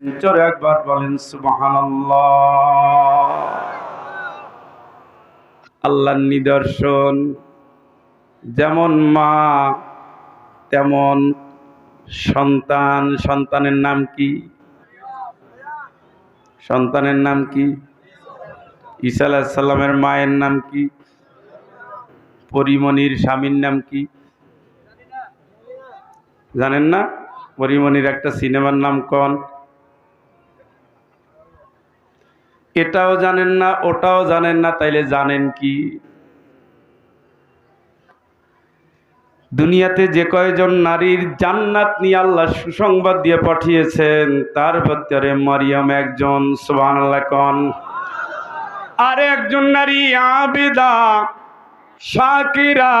জোরে একবার বলেন সুবহানাল্লাহ। আল্লাহর নিদর্শন, যেমন মা তেমন সন্তান। সন্তানের নাম কি? সন্তানের নাম কি? ঈসা আলাইহিস সালামের মায়ের নাম কি? পরিমণির স্বামীর নাম কি জানেন না? পরিমণির একটা সিনেমার নাম কোন? এটাও জানেন না, ওটাও জানেন না, তাইলে জানেন কি? দুনিয়াতে যে কয়জন নারীর জান্নাত নিয়ে আল্লাহ সুসংবাদ দিয়ে পাঠিয়েছেন তার ভিতরে মারিয়াম একজন। সুবহানাল্লাহ কোন? আর একজন নারী আবিদা, শাকিরা,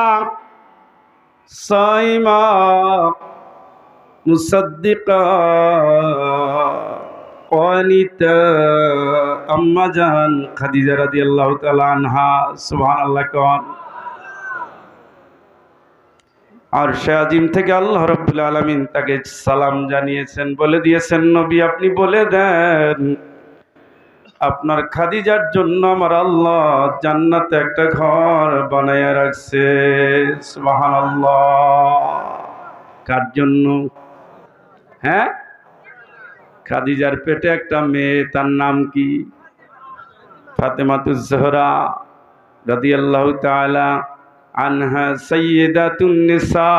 সাইমা, মুসাদ্দিকা, কানিতা, আম্মা জান খাদিজা রাদিয়াল্লাহু তাআলা আনহা। সুবহানাল্লাহ কোন? আর আজিম থেকে আল্লাহ রাব্বুল আলামিন তাকে সালাম জানিয়েছেন, বলে দিয়েছেন, নবী আপনি বলে দেন আপনার খাদিজার জন্য আমার আল্লাহ জান্নাতে একটা ঘর বানায়া রাখছে। সুবহানাল্লাহ। কার জন্য? হ্যাঁ, খাদিজার পেটে একটা মেয়ে, তার নাম কি? ফাতেমাতুজ জোহরা রাদিয়াল্লাহু তাআলা আনহা সাইয়্যিদাতুন নিসা।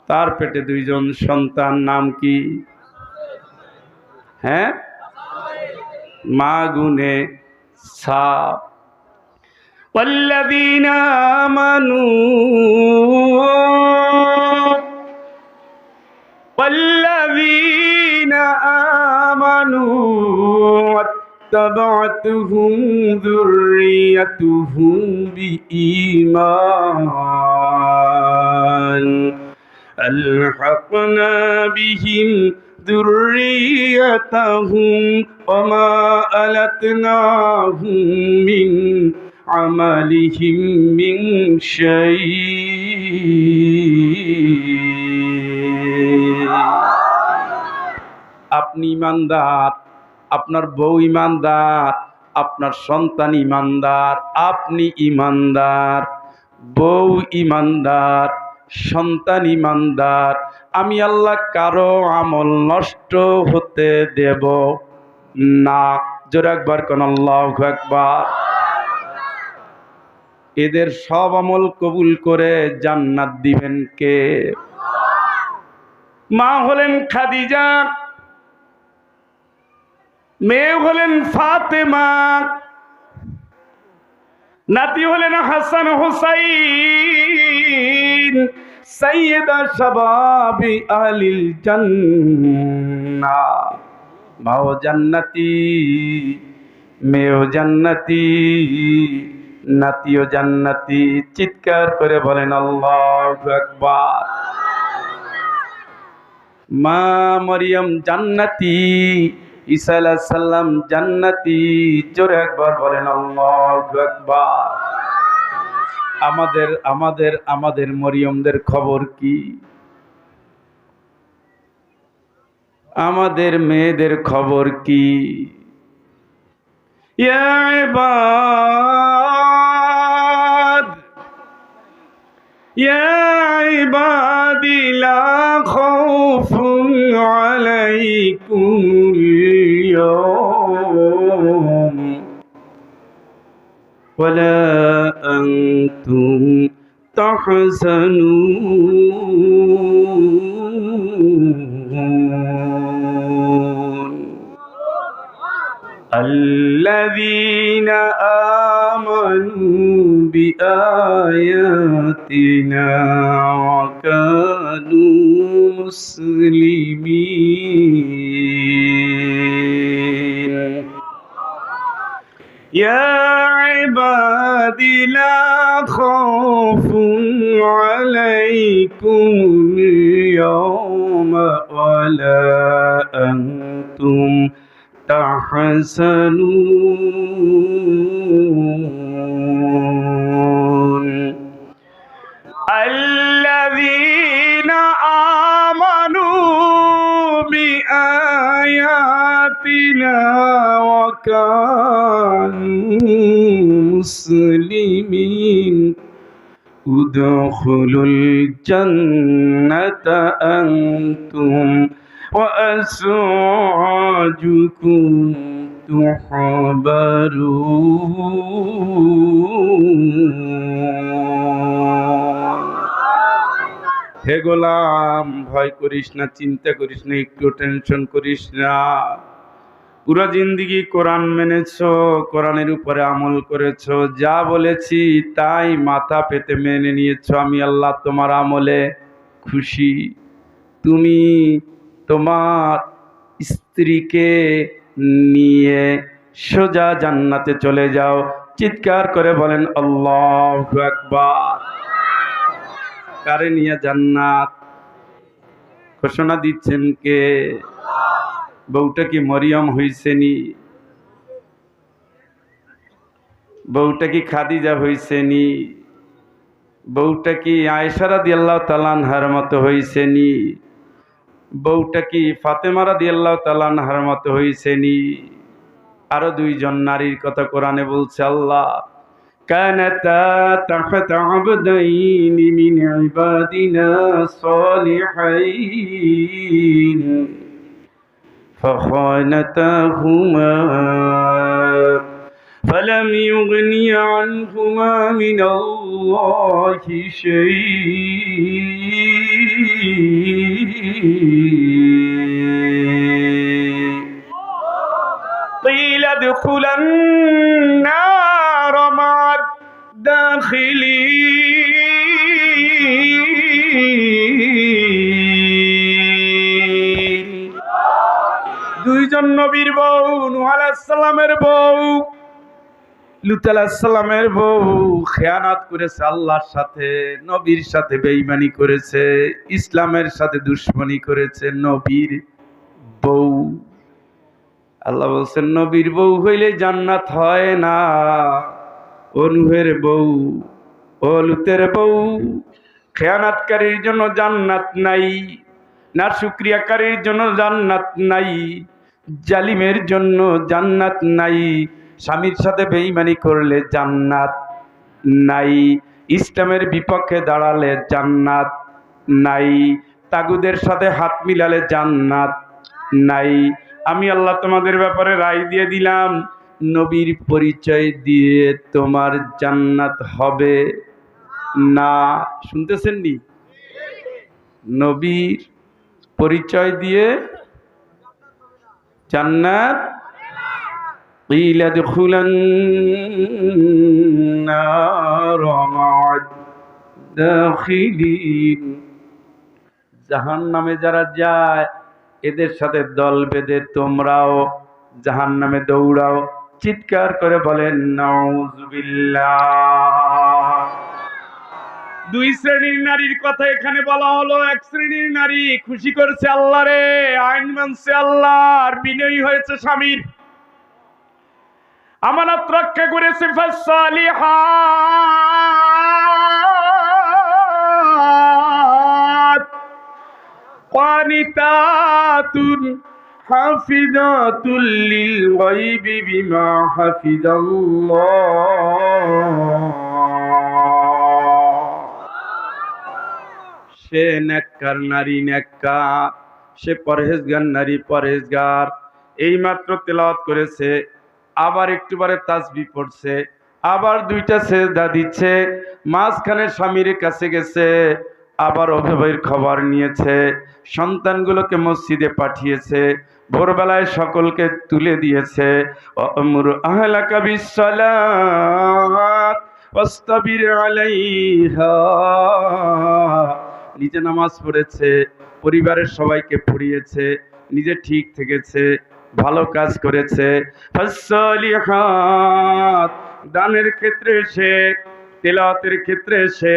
তার পেটে দুইজন সন্তান, নাম কি? হ্যাঁ, মা গুনে সা। ওয়াল্লাযীনা আমানু ওয়াল্লাযীনা আমানু واتبعتهم ذريتهم بإيمان ألحقنا بهم ذريتهم وما ألتناهم من عملهم من شيء। আপনি ইমানদার, আপনার বউ ইমানদার, আপনার সন্তান ইমানদার, আপনি ইমানদার, বউ ইমানদার, সন্তান ইমানদার, আমি আল্লাহ কারো আমল নষ্ট হতে দেব না। জোরে একবার কোন আল্লাহু আকবার। এদের সব আমল কবুল করে জান্নাত দিবেন কে? মা হলেন খাদিজা, মেয়ে হলেন ফাতেমা, নাতি হলেন হাসান হুসাইন, সাইয়্যিদা শাবাবি আহলিল জান্নাহ। মাও জান্নাতি, মেয়েও জান্নাতি, নাতিও জান্নাতি। চিৎকার করে বলেন আল্লাহু আকবার। মা মরিয়ম জান্নাতি, ঈসা আলাইহিস সালাম জান্নাতি। জোরে একবার বলেন আল্লাহু আকবার। আমাদের আমাদের আমাদের মরিয়মদের খবর কি? আমাদের মেয়েদের খবর কি? ইয়া ইবাদ ইয়া ইবাদি লা খাউফুন আলাইকুমুল ইয়াওম ওয়ালা আনতুম তাহজানুন। الذين آمنوا بآياتنا وكانوا مسلمين يا عبادي لا خوف عليكم اليوم ولا أنتم تحزنون الذين آمنوا بآياتنا وكانوا مسلمين ادخلوا الجنة أنتم وأزواجكم تحبرون হে গোলাম, ভয় করিস না, চিন্তা করিস না, একটু টেনশন করিস না। পুরা জিন্দিগি কোরআন মেনেছো, কোরআনের উপরে আমল করেছো, যা বলেছি তাই মাথা পেতে মেনে নিয়েছো। আমি আল্লাহ তোমার আমলে খুশি। তুমি তোমার স্ত্রীকে নিয়ে সোজা জান্নাতে চলে যাও। চিৎকার করে বলেন আল্লাহু আকবার। কারে নিয়ে জান্নাত ঘোষণা দিচ্ছেন কে? বউটা কি মরিয়ম হইছেনি? বউটা কি খাদিজা হইছেনি? বউটা কি আয়েশা রাদিয়াল্লাহু তাআলা আনহার মতো হইছেনি? বউটা কি ফাতেমা রাদিয়াল্লাহু তাআলা আনহার মতো হইছেনি? আরো দুইজন নারীর কথা কোরআনে বলছে আল্লাহ, কানাতা তাহতা আবদাইনি মিন ইবাদিনা সালিহাইন فخانتاهما فلم يغني عنهما من الله شيء قيل ادخلا النار مع الداخلين দুইজন নবীর বউ, নূহ আলাইহিস সালামের বউ, লূত আলাইহিস সালামের বউ খেয়ানত করেছে আল্লাহর সাথে, নবীর সাথে বেঈমানি করেছে, ইসলামের সাথে দুশমনি করেছে। নবীর বউ, আল্লাহ বলছেন নবীর বউ হইলে জান্নাত হয় না। ও নূহের বউ, ও লূতের বউ, খেয়ানতকারীর জন্য জান্নাত নাই, নাশুকরিয়াকারীর জন্য জান্নাত নাই, জালিমের জন্য জান্নাত নাই, স্বামীর সাথে বেঈমানি করলে জান্নাত নাই, ইসলামের বিপক্ষে দাঁড়ালে জান্নাত নাই, তাগুদের সাথে হাত মিলালে জান্নাত নাই। আমি আল্লাহ তোমাদের ব্যাপারে রায় দিয়ে দিলাম, নবীর পরিচয় দিয়ে তোমার জান্নাত হবে না। শুনতেছেন নি? নবীর পরিচয় দিয়ে জান্নাত قيل ادخلا النار مع الداخلين জাহান্নামে যারা যায় এদের সাথে দল বেঁধে তোমরাও জাহান্নামে দৌড়াও। চিৎকার করে বলেন নাউযুবিল্লাহ। দুই শ্রেণীর নারীর কথা এখানে বলা হলো। এক শ্রেণীর নারী খুশি করছে আল্লাহ রে, আইন মানছে আল্লাহর, বিনয়ী হয়েছে স্বামীর, আমানত রক্ষা করেছে। ফাসালিহাত قانتات حافظات للغيب بما حفظ الله সে নেককার নারী নেককার, সে পরহেজগার নারী পরহেজগার। এইমাত্র তেলাওয়াত করেছে, আবার একটু পরে তাসবিহ পড়ছে, আবার দুইটা সেজদা দিচ্ছে, মাঝখানে স্বামীর কাছে গেছে, আবার অভাবের খবর নিয়েছে, সন্তানগুলোকে মসজিদে পাঠিয়েছে, ভোরবেলায় সকলকে তুলে দিয়েছে। আমুর আহলাকা বিসসালাত ওয়াসতাবির আলাইহা। নিজে নামাজ পড়েছে, পরিবারের সবাইকে পড়িয়েছে, নিজে ঠিক থেকেছে, ভালো কাজ করেছে। ফাসসালিহাত, দানের ক্ষেত্রে সে, তেলাওয়াতের ক্ষেত্রে সে,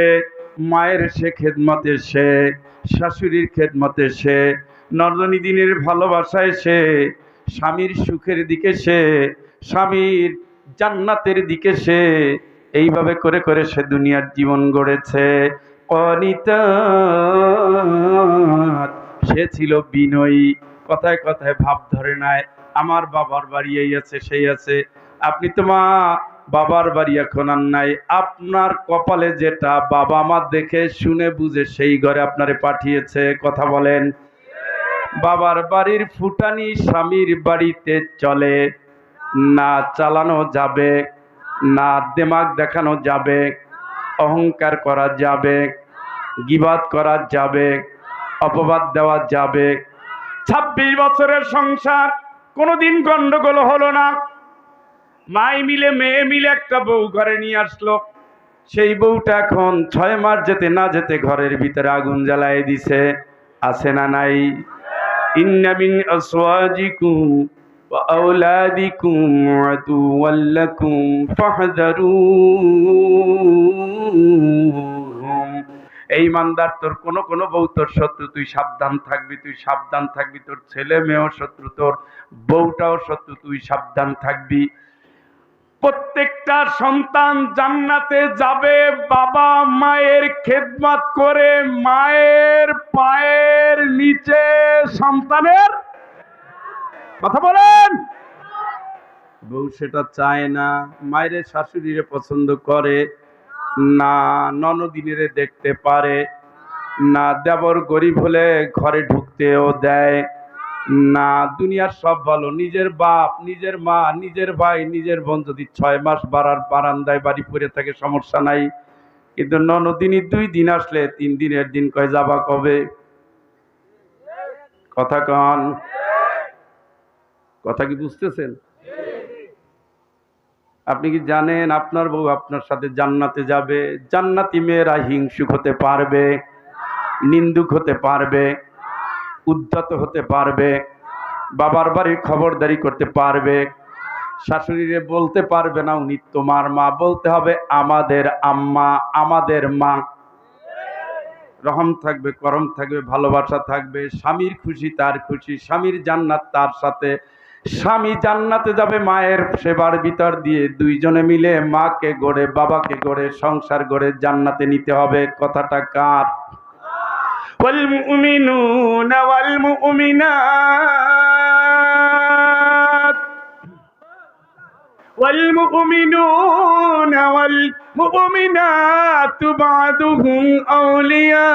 মায়ের সে খেদমতে সে, শাশুড়ির খেদমতে সে, নরদনী দিনের ভালোবাসায় সে, স্বামীর সুখের দিকে সে, স্বামীর জান্নাতের দিকে সে, এইভাবে করে করে সে দুনিয়ার জীবন গড়েছে। কনিতাত, সে ছিল বিনয়ী, কথায় কথায় ভাব ধরে নাই, আমার বাবার বাড়ি এই আছে সেই আছে। আপনি তো মা বাবার বাড়ি এখন আর নাই, আপনার কপালে যেটা বাবা মা দেখে শুনে বুঝে সেই ঘরে আপনারে পাঠিয়েছে। কথা বলেন। বাবার বাড়ির ফুটানি স্বামীর বাড়িতে চলে না, চালানো যাবে না, দিমাগ দেখানো যাবে, অহংকার করা যাবে, গীবাত করা যাবে, অপবাদ দেওয়া যাবে। 26 বছরের সংসার, কোনোদিন গন্ডগোল হলো না। মাই মিলে মেয়ে মিলে একটা বউ ঘরে নিয়ে আসলো। সেই বউটা এখন 6 মাস যেতে না যেতে ঘরের ভিতরে আগুন জ্বালায় দিছে। আছে না নাই? ইন্না মিন আসওয়াজিকুম ওয়া আওলাদিকুম আদুওয়াল লাকুম ফাহযারুহুম। এই ইমানদার, তোর কোন বউ তোর শত্রু, তুই সাবধান থাকবি, তুই সাবধান থাকবি। তোর ছেলে মেয়েও শত্রু, তোর বউটাও শত্রু, তুই সাবধান থাকবি। প্রত্যেকটা সন্তান জান্নাতে যাবে বাবা মায়ের খেদমত করে, মায়ের পায়ের নিচে সন্তানের। কথা বলেন। বউ সেটা চায় না, মায়ের শাশুড়িরে পছন্দ করে না, ননদিনেরে দেখতে পারে না, দেবর গরিব হলে ঘরে ঢুকতেও দেয় না। দুনিয়ার সব ভালো, নিজের বাপ, নিজের মা, নিজের ভাই, নিজের বোন যদি 6 মাস বারান্দায় বাড়ি পড়ে থাকে সমস্যা নাই, কিন্তু ননদিনী 2 দিন আসলে 3 দিনের দিন কয় যাবা কবে? কথা কন। কথা কি বুঝতেছেন? আপনি কি জানেন আপনার বউ আপনার সাথে জান্নাতে যাবে? জান্নাতি মেয়েরা হিংসুক হতে পারবে, নিন্দুক হতে পারবে, উদ্ধত হতে পারবে, বাবার বাড়ির খবরদারি করতে পারবে, শাশুড়িরে বলতে পারবে না উনি তোমার মা, বলতে হবে আমাদের আম্মা, আমাদের মা। রহম থাকবে, করম থাকবে, ভালোবাসা থাকবে, স্বামীর খুশি তার খুশি, স্বামীর জান্নাত তার সাথে। স্বামী জান্নাতে যাবে মায়ের সেবার ভিতর দিয়ে, দুইজনে মিলে মাকে গড়ে বাবাকে গড়ে সংসার গড়ে জান্নাতে নিতে হবে। কথাটা কার? ওয়াল মুমিনুনা ওয়াল মুমিনাত والمؤمنون والمؤمنات بعضهم أولياء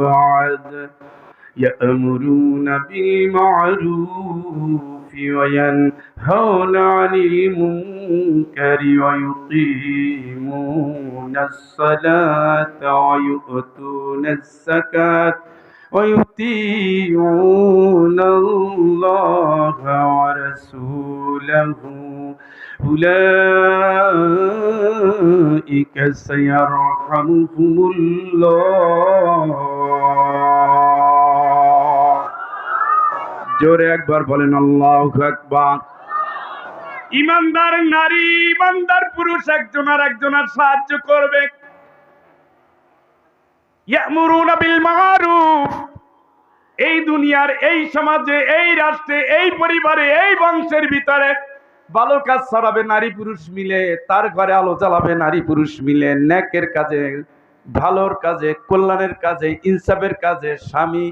بعض يأمرون بالمعروف وينهون عن المنكر ويقيمون الصلاة ويؤتون الزكاة ويطيعون الله ورسوله أولئك سيرحمهم الله। জোরে একবার বলেন আল্লাহু আকবার। ইমানদার নারী, ইমানদার পুরুষ একজন আর একজনের সাহায্য করবে। ইয়ামুরুনা বিল মারুফ, এই দুনিয়ার, এই সমাজে, এই রাষ্ট্রে, এই পরিবারে, এই বংশের ভিতরে ভালো কাজ ছড়াবে নারী পুরুষ মিলে, তার ঘরে আলো জ্বালাবে নারী পুরুষ মিলে। নেকের কাজে, ভালোর কাজে, কল্যাণের কাজে, ইনসাফের কাজে স্বামী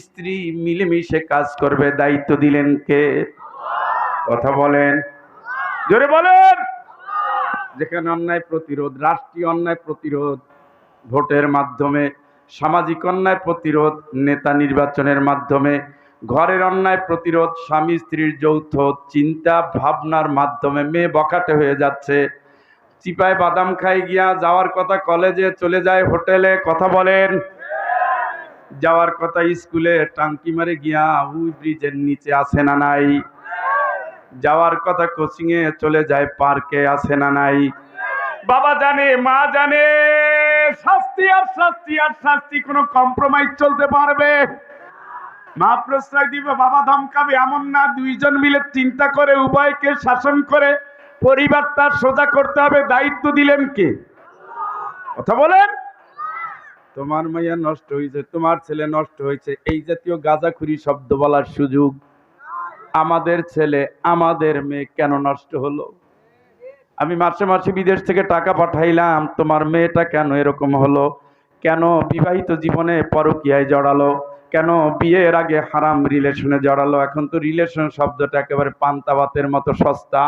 স্ত্রী মিলেমিশে কাজ করবে। দায়িত্ব দিলেন কে? কথা বলেন, জোরে বলেন। যেখানে অন্যায় প্রতিরোধ, রাষ্ট্রীয় অন্যায় প্রতিরোধ ভোটের মাধ্যমে, সামাজিক অন্যায় প্রতিরোধ নেতা নির্বাচনের মাধ্যমে, ঘরের অন্যায় প্রতিরোধ স্বামী স্ত্রীর যৌথ চিন্তা ভাবনার মাধ্যমে। মেয়ে বখাটে হয়ে যাচ্ছে, চিপায় বাদাম খাই গিয়া যাওয়ার কথা কলেজে চলে যায় হোটেলে। কথা বলেন। যাওয়ার কথা স্কুলে, টাঙ্কি মারে গিয়া ওই ব্রিজের নিচে আছে না নাই? যাওয়ার কথা কোচিং এ চলে যায় পার্কে, আছে না নাই? বাবা জানে, মা জানে, শাস্তি আর শাস্তি আর শাস্তি, কোনো কম্প্রোমাইজ চলতে পারবে? মা প্রশ্রয় দিবে, বাবা ধমকাবে, এমন না। দুইজন মিলে চিন্তা করে উভয়কে শাসন করে পরিবারটা সোজা করতে হবে। দায়িত্ব দিলেন কে? কথা বলেন। তোমার মাইয়া নষ্ট হয়েছে, তোমার ছেলে নষ্ট হয়েছে, এই জাতীয় গাঁজাখুরি শব্দ বলার সুযোগ আমাদের ছেলে আমাদের মেয়ে কেন নষ্ট হলো? আমি মাসে মাসে বিদেশ থেকে টাকা পাঠাইলাম, তোমার মেয়েটা কেন এরকম হলো? কেন বিবাহিত জীবনে পরকীয়ায় জড়ালো? কেন বিয়ের আগে হারাম রিলেশনে জড়ালো? এখন তো রিলেশন শব্দটা একেবারে পান্তা ভাতের মতো সস্তা,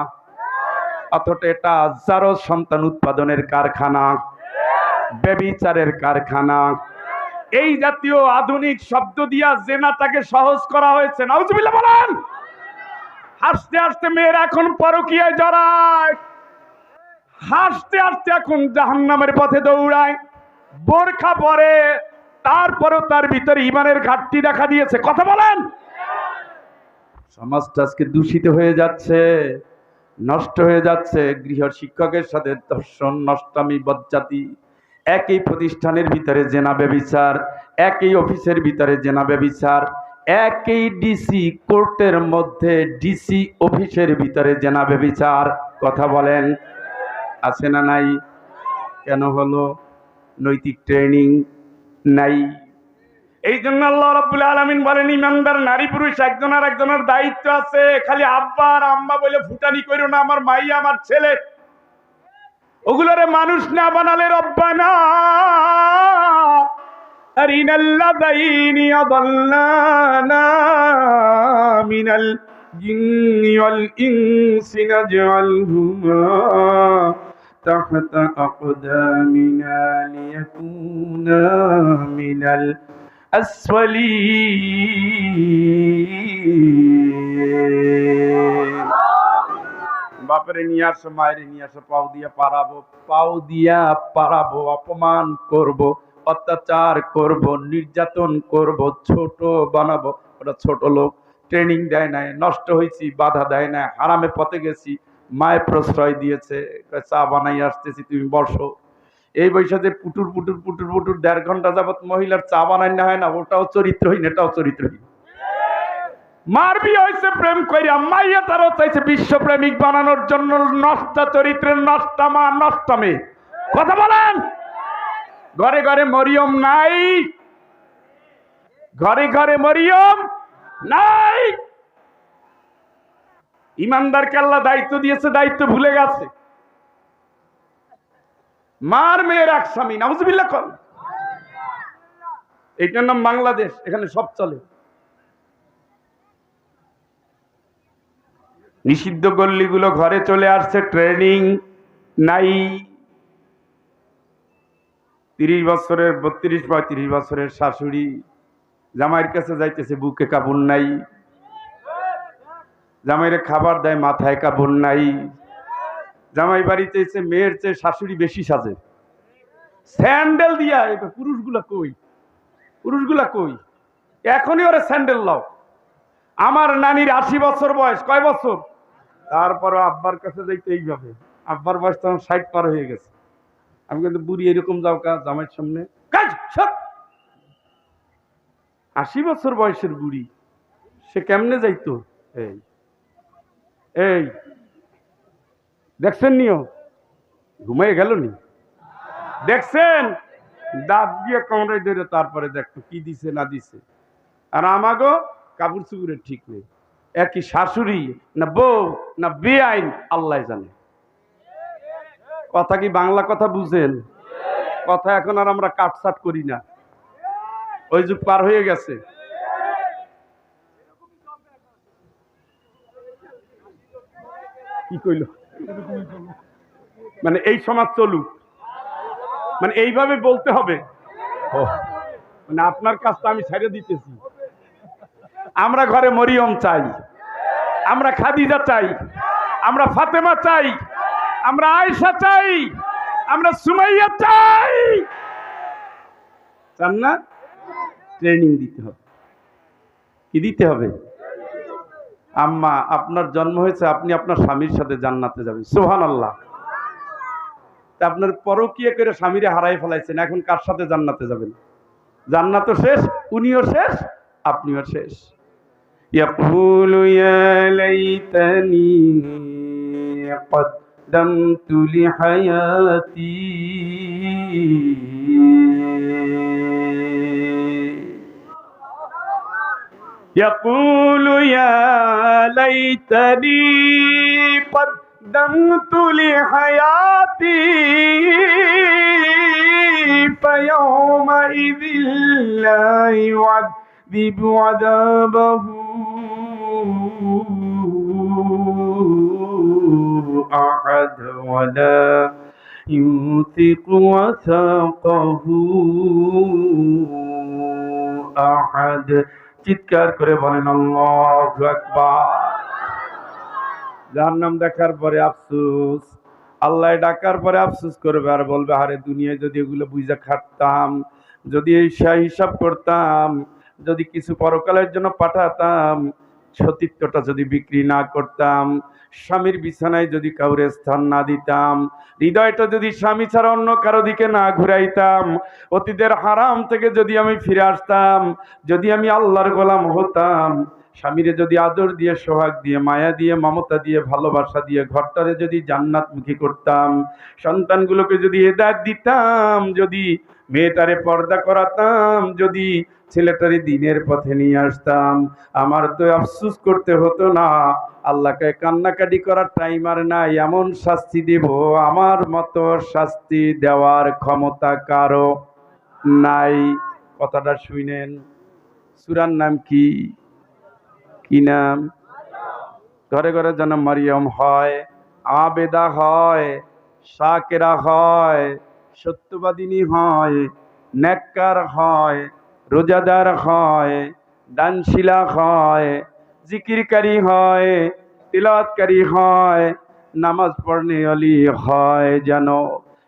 অথচ এটা হাজারো সন্তান উৎপাদনের কারখানা, ব্যভিচারের কারখানা। এই জাতীয় আধুনিক শব্দ দিয়া জেনাটাকে সহজ করা হয়েছে। নাউজুবিল্লাহ বলেন। হাসতে হাসতে মেয়েরা এখন পরকীয়ায় জড়ায়, হাসতে হাসতে এখন জাহান্নামের পথে দৌড়ায়, বোরখা পরে, তারপরেও তার ভিতরে ইমানের ঘাটতি দেখা দিয়েছে। কথা বলেন। সমাজটা আজকে দূষিত হয়ে যাচ্ছে, নষ্ট হয়ে যাচ্ছে। গৃহ শিক্ষকের সাথে ধর্ষণ, নষ্টামি, বজ্জাতি, একই প্রতিষ্ঠানের ভিতরে জেনা ব্যভিচার, একই অফিসের ভিতরে জেনা ব্যভিচার, একই ডিসি কোর্টের মধ্যে ডিসি অফিসের ভিতরে জেনা ব্যভিচার। কথা বলেন, আছে না নাই? কেন হলো? নৈতিক ট্রেনিং নাই। এই জন্য আল্লাহ রাব্বুল আলামিন বলেন, ইমানদার নারী পুরুষ একজন আর একজনের দায়িত্ব আছে। খালি আব্বা আর আম্মা বলে ফুটানি করো না, আমার মাইয়া আমার ছেলে, ওগুলোরে মানুষ না বানালে রব্বানা আরিনাল্লাযাইনি আদাল্লানা মিনাল জিন্নি ওয়াল ইনসি নাজআলহুমা তাহতা আকদামিনা লিয়াকুনা মিনাল আসফালিন। বাপরে নিয়ে আসো, মায়েরে নিয়ে আসো, পাও দিয়া পারাবো, পাও দিয়া পারাবো, অপমান করব, অত্যাচার করব, নির্যাতন করব, ছোট বানাবো। ওটা ছোট লোক, ট্রেনিং দেয় নাই, নষ্ট হয়েছি, বাধা দেয় না, হারামে পথে গেছি, মায়ের প্রশ্রয় দিয়েছে, চা বানাই আসতেছি, তুমি বসো। এই বয়সে পুটুর পুটুর পুটুর পুটুর 1.5 ঘন্টা যাবত মহিলার চা বানাই না হয় না, ওটাও চরিত্রহীন, এটাও চরিত্রহীন। মার বিয়ে হয়েছে প্রেম কইরা, মাইয়া তারও চাইছে বিশ্বপ্রেমিক বানানোর জন্য, নষ্ট চরিত্রের, নষ্টা মা, নষ্টা মেয়ে। কথা বলেন। ঘরে ঘরে মরিয়ম নাই, ঘরে ঘরে মরিয়ম নাই। ইমানদারকে আল্লাহ দায়িত্ব দিয়েছে, দায়িত্ব ভুলে গেছে। মার মেয়ের এক স্বামী, নাউজুবিল্লাহ কর। এইটার নাম বাংলাদেশ, এখানে সব চলে। নিষিদ্ধ গল্লিগুলো ঘরে চলে আসছে, ট্রেনিং নাই। 30 বছরের, 32-35 বছরের শাশুড়ি জামাইয়ের কাছে যাইতেছে, বুকে কাপড় নাই। জামাইরে খাবার দেয়, মাথায় কাপড় নাই। জামাই বাড়িতে এসে মেয়ের চেয়ে শাশুড়ি বেশি সাজে, স্যান্ডেল দিয়া। পুরুষগুলা কই? পুরুষগুলা কই? এখনই ওরা স্যান্ডেল লাও। আমার নানির 80 বছর বয়স, কয় বছর? তারপরও আব্বার কাছে যাইতে এইভাবে। আব্বার বয়স তখন 60 পার হয়ে গেছে। আমি কিন্তু বুড়ি এরকম যাও কা জামাইয়ের সামনে? 80 বছর বয়সের বুড়ি, সে কেমনে যাইতো? এই এই দেখছেন নিও, ঘুমাই গেল নি? দেখছেন? দাঁত দিয়ে কামড়াই ধরে তারপরে দেখতো কি দিছে না দিছে। আর আমাগো কাপড় চুপুরের ঠিক নেই। একই শাশুড়ি না বউ না বেআইন, আল্লাহ জানে। কথা কি বাংলা কথা বুঝেন? কথা এখন আর আমরা কাটসাট করি না, ওই যুগ পার হয়ে গেছে। কি কইল? মানে এই সমাজ চলুক, মানে এইভাবে বলতে হবে। মানে আপনার কাজটা আমি ছেড়ে দিতেছি। আমরা ঘরে মরিয়ম চাই, আমরা খাদিজা চাই, আমরা ফাতেমা চাই, আমরা আয়েশা চাই, আমরা সুমাইয়া চাই। চান না? ট্রেনিং দিতে হবে। কি দিতে হবে? আম্মা, আপনার জন্ম হয়েছে, আপনি আপনার স্বামীর সাথে জান্নাতে যাবেন। সুবহানাল্লাহ। তা আপনার পরকীয়া করে স্বামীরে হারাই ফেলাইছেন, এখন কার সাথে জান্নাতে যাবেন? জান্নাতও শেষ, উনিও শেষ, আপনিও শেষ। ইয়াকুলু ইয়া লাইতানি কদ্দামতু লিহায়াতি। يقول يا ليتني قدمت لحياتي فيومئذ لا يعذب يعذب عذابه أحد ولا يوثق وثاقه أحد চিৎকার করে বলেন আল্লাহু আকবার। জাহান্নাম দেখার পরে আফসোস, আল্লাহ ডাকার পরে আফসোস করবে আর বলবে, আরে দুনিয়ায় যদি এগুলো বুঝা খাটতাম, যদি এই হিসাব করতাম, যদি কিছু পরকালের জন্য পাঠাতাম, সতীত্বটা যদি বিক্রি না করতাম, স্বামীর বিছানায় যদি কাউরে স্থান না দিতাম, হৃদয়টা যদি স্বামী ছাড়া অন্য কারো দিকে না ঘুরাইতাম, অতীতের হারাম থেকে যদি আমি ফিরে আসতাম, যদি আমি আল্লাহর গোলাম হতাম, স্বামীরে যদি আদর দিয়ে, সোহাগ দিয়ে, মায়া দিয়ে, মমতা দিয়ে, ভালোবাসা দিয়ে ঘরটারে যদি জান্নাতমুখী করতাম, সন্তানগুলোকে যদি হেদায়েত দিতাম, যদি মেয়েটারে পর্দা করাতাম, যদি ছেলেটারে দিনের পথে নিয়ে আসতাম, আমার তো আফসোস করতে হতো না। আল্লাহকে কান্নাকাটি করার টাইম আর নাই, এমন শাস্তি দেব আমার মতো শাস্তি দেওয়ার ক্ষমতা কারো নাই। কথাটা শুনেন। সূরার নাম কি? কি নাম? ঘরে ঘরে যেন মারিয়ম হয়, আবেদা হয়, শাকেরা হয়, সত্যবাদিনী হয়, নেককার হয়, রোজাদার হয়, দানশীলা হয়, জিকিরকারী হয়, তিলাওয়াতকারী হয়, নামাজ পড়নে অলি হয়, যেন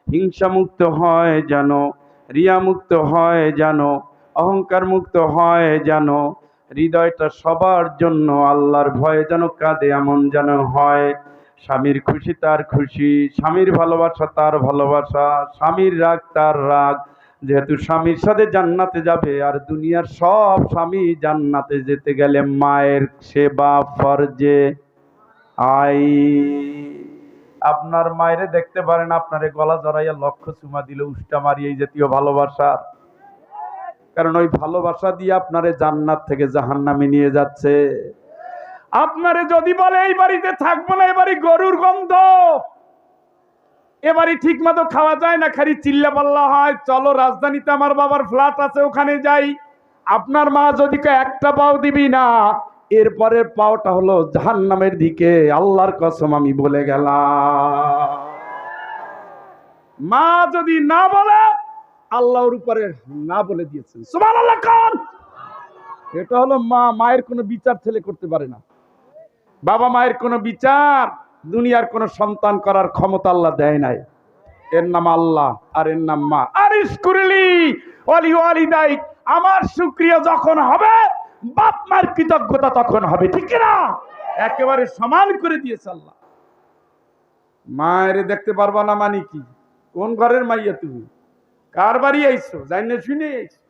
হিংসামুক্ত হয়, যেন রিয়ামুক্ত হয়, যেন অহংকার মুক্ত হয়, যেন হৃদয়টা সবার জন্য আল্লাহর ভয়ে যেন কাঁদে, এমন যেন হয়। স্বামীর খুশি তার খুশি, স্বামীর ভালোবাসা তার ভালোবাসা, স্বামীর রাগ তার রাগ। যেহেতু স্বামীর সাথে জান্নাতে যাবে, আর দুনিয়ার সব স্বামী জান্নাতে যেতে গেলে মায়ের সেবা ফরজে আই। আপনার মায়েরে দেখতে পারেন, আপনারে গলা জড়াইয়া লক্ষ্য চুমা দিল, উষ্টা মারি, এই জাতীয় ভালোবাসা। কারণ ওই ভালোবাসা দিয়ে আপনারে জান্নাত থেকে জাহান্নামে নিয়ে যাচ্ছে। আপনারে যদি বলে এই বাড়িতে থাকবো না, এবারে গরুর গন্ধ, এবারে ঠিক মতো খাওয়া যায় না, খালি চিল্লা পাল্লা হয়, চলো রাজধানীতে আমার বাবার ফ্ল্যাট আছে ওখানে যাই, আপনার মা যদি একটা পাও দিবি না, এরপরের পাওটা হলো জাহান্নামের দিকে। আল্লাহর কসম আমি বলে গেলাম। মা যদি না বলে, আল্লাহর উপরে না বলে দিয়েছেন। সুবহানাল্লাহ কোন? এটা হলো মা। মায়ের কোনো বিচার ছেলে করতে পারে না। বাবা মায়ের কোনো বিচার দুনিয়ার কোনো সন্তান করার ক্ষমতা আল্লাহ দেয় নাই। এর নাম আল্লাহ আর এর নাম মা। আরিশকুরলি ওয়ালি ওয়ালিদাইক, আমার শুকরিয়া যখন হবে, বাপ মার কৃতজ্ঞতা তখন হবে, ঠিক না? একেবারে সমান করে দিয়েছে আল্লাহ। মায়ের দেখতে পারবা না মানে কি? কোন ঘরের মাইয়া তুমি? কার বাড়ি আইছো? জানি শুনে আইছো?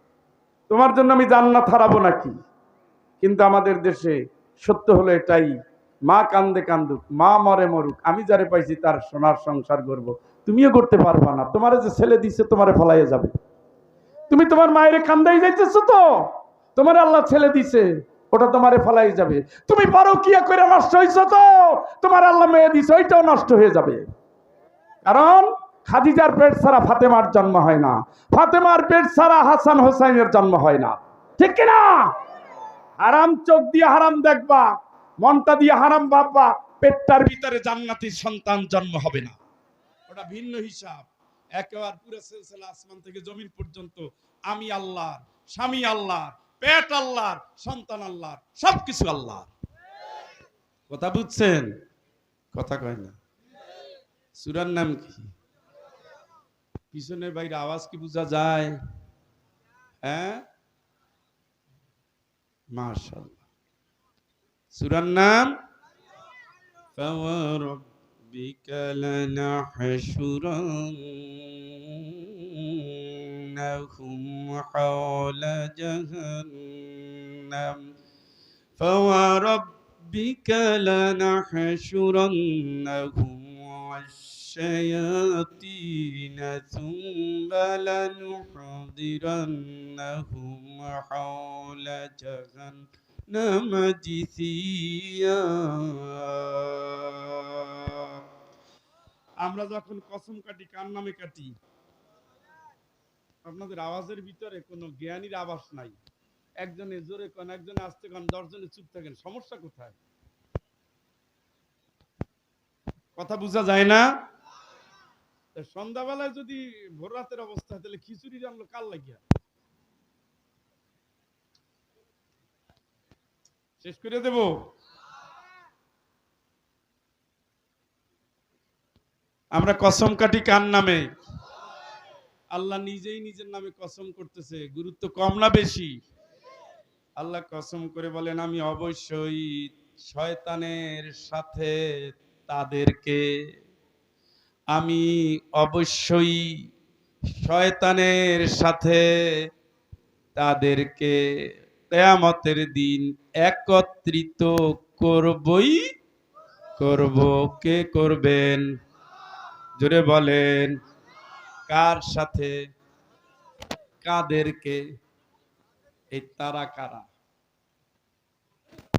তোমার জন্য আমি জান্নাত হারাবো নাকি? কিন্তু আমাদের দেশে সত্য হলো এটাই, মা কান্দে কান্দুক, মা মরে মরুক, আমি যারে পাইছি তার সোনার সংসার করব। তুমিও করতে পারবা না। তোমারে যে ছেলে দিচ্ছে তোমারে ফলাইয়া যাবে। তুমি তোমার মায়ের কান্দাই যাইতেছো তো, তোমার আল্লাহ ছেলে দিছে, ওটা তোমারে ফলাই যাবে। তুমি পরকিয়া করে নষ্ট হইছো তো, তোমার আল্লাহ মেয়ে দিছে, ওইটাও নষ্ট হয়ে যাবে। কারণ খাদিজার পেট ছাড়া ফাতেমার জন্ম হয় না, ফাতেমার পেট ছাড়া হাসান হোসাইনের জন্ম হয় না, ঠিক কিনা? হারাম চোখ দিয়ে হারাম দেখবা, মনটা দিয়ে হারাম ভাববা, পেটটার ভিতরে জান্নাতি সন্তান জন্ম হবে না। ওটা ভিন্ন হিসাব। একেবারে পুরো সিলসিলা আসমান থেকে জমিন পর্যন্ত আমি আল্লাহর, স্বামী আল্লাহর, পেট আল্লাহর, সন্তান আল্লাহর, সবকিছু আল্লাহর। কথা বুঝছেন? কথা কয় না। সূরার নাম কি? পিছনের বাইরে আওয়াজ কি বোঝা যায়? হ্যাঁ, মাশাআল্লাহ। সূরার নাম فوربك لنحشرنهم حول جهنم فوربك لنحشرنهم والشياطين ثم لنحضرنهم حول جهنم جثيا। আমরা যখন কসম কাটি কার নামে কাটি? আপনাদের আওয়াজের ভিতরে কোনো জ্ঞানীর আওয়াজ নাই, একজনে জোরে কন, একজনে আস্তে কন, 10 জনে চুপ থাকেন, সমস্যা কোথায়? কথা বোঝা যায় না? সন্ধ্যাবেলায় যদি ভোর রাতের অবস্থা, তাহলে খিচুড়ি রান্না কার লাগিয়া? শেষ করে দেব। আমরা কসম কাটি কার নামে? আল্লাহ নিজেই নিজের নামে কসম করতেছে। গুরুত্ব কম না বেশি? আল্লাহ কসম করে বলেন, আমি অবশ্যই শয়তানের সাথে তাদেরকে, আমি অবশ্যই শয়তানের সাথে তাদেরকে কিয়ামতের দিন একত্রিত করবই করব। কে করবেন? জোরে বলেন। কার সাথে? কাদেরকে? এই তারা কারা?